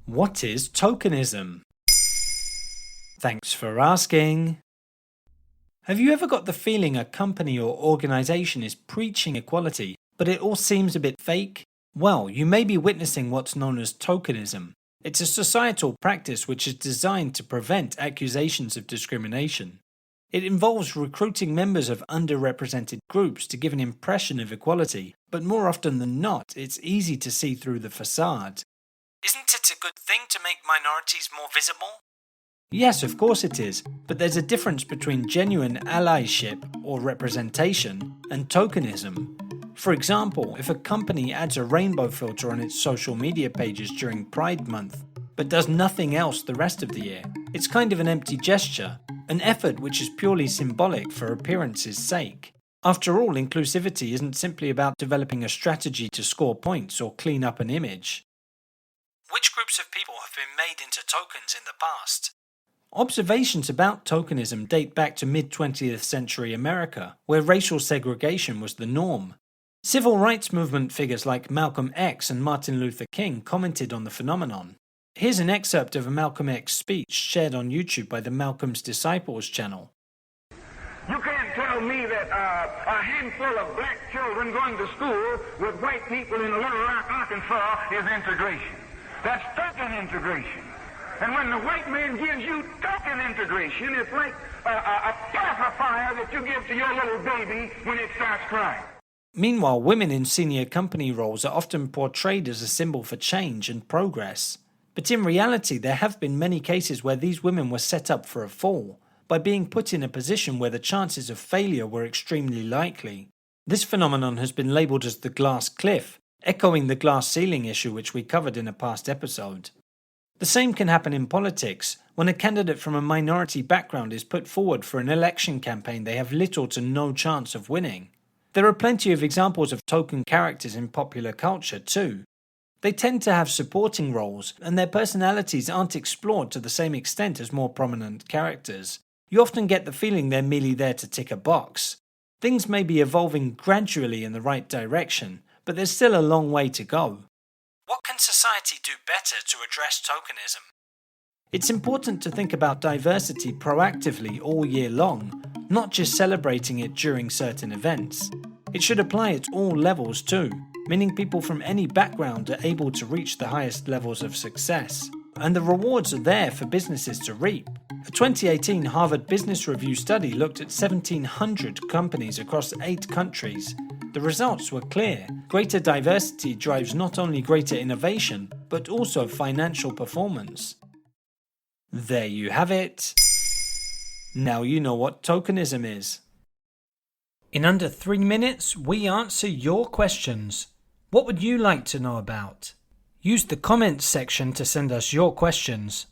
What is tokenism? Thanks for asking. Have you ever got the feeling a company or organization is preaching equality, but it all seems a bit fake? Well, you may be witnessing what's known as tokenism. It's a societal practice which is designed to prevent accusations of discrimination. It involves recruiting members of underrepresented groups to give an impression of equality, but more often than not, it's easy to see through the facade. Isn't it a good thing to make minorities more visible? Yes, of course it is, but there's a difference between genuine allyship or representation and tokenism. For example, if a company adds a rainbow filter on its social media pages during Pride Month, but does nothing else the rest of the year, it's kind of an empty gesture, an effort which is purely symbolic for appearance's sake. After all, inclusivity isn't simply about developing a strategy to score points or clean up an image. Which groups of people have been made into tokens in the past? Observations about tokenism date back to mid-20th century America, where racial segregation was the norm. Civil rights movement figures like Malcolm X and Martin Luther King commented on the phenomenon. Here's an excerpt of a Malcolm X speech shared on YouTube by the Malcolm's Disciples channel. You can't tell me that a handful of black children going to school with white people in Little Rock, Arkansas is integration. That's token integration. And when the white man gives you token integration, it's like a pacifier that you give to your little baby when it starts crying. Meanwhile, women in senior company roles are often portrayed as a symbol for change and progress. But in reality, there have been many cases where these women were set up for a fall, by being put in a position where the chances of failure were extremely likely. This phenomenon has been labelled as the glass cliff, echoing the glass ceiling issue which we covered in a past episode. The same can happen in politics. When a candidate from a minority background is put forward for an election campaign, they have little to no chance of winning. There are plenty of examples of token characters in popular culture too. They tend to have supporting roles, and their personalities aren't explored to the same extent as more prominent characters. You often get the feeling they're merely there to tick a box. Things may be evolving gradually in the right direction, but there's still a long way to go. What can society do better to address tokenism? It's important to think about diversity proactively all year long, not just celebrating it during certain events. It should apply at all levels too, meaning people from any background are able to reach the highest levels of success. And the rewards are there for businesses to reap. A 2018 Harvard Business Review study looked at 1,700 companies across 8 countries. The results were clear. Greater diversity drives not only greater innovation, but also financial performance. There you have it. Now you know what tokenism is. In under 3 minutes, we answer your questions. What would you like to know about? Use the comments section to send us your questions.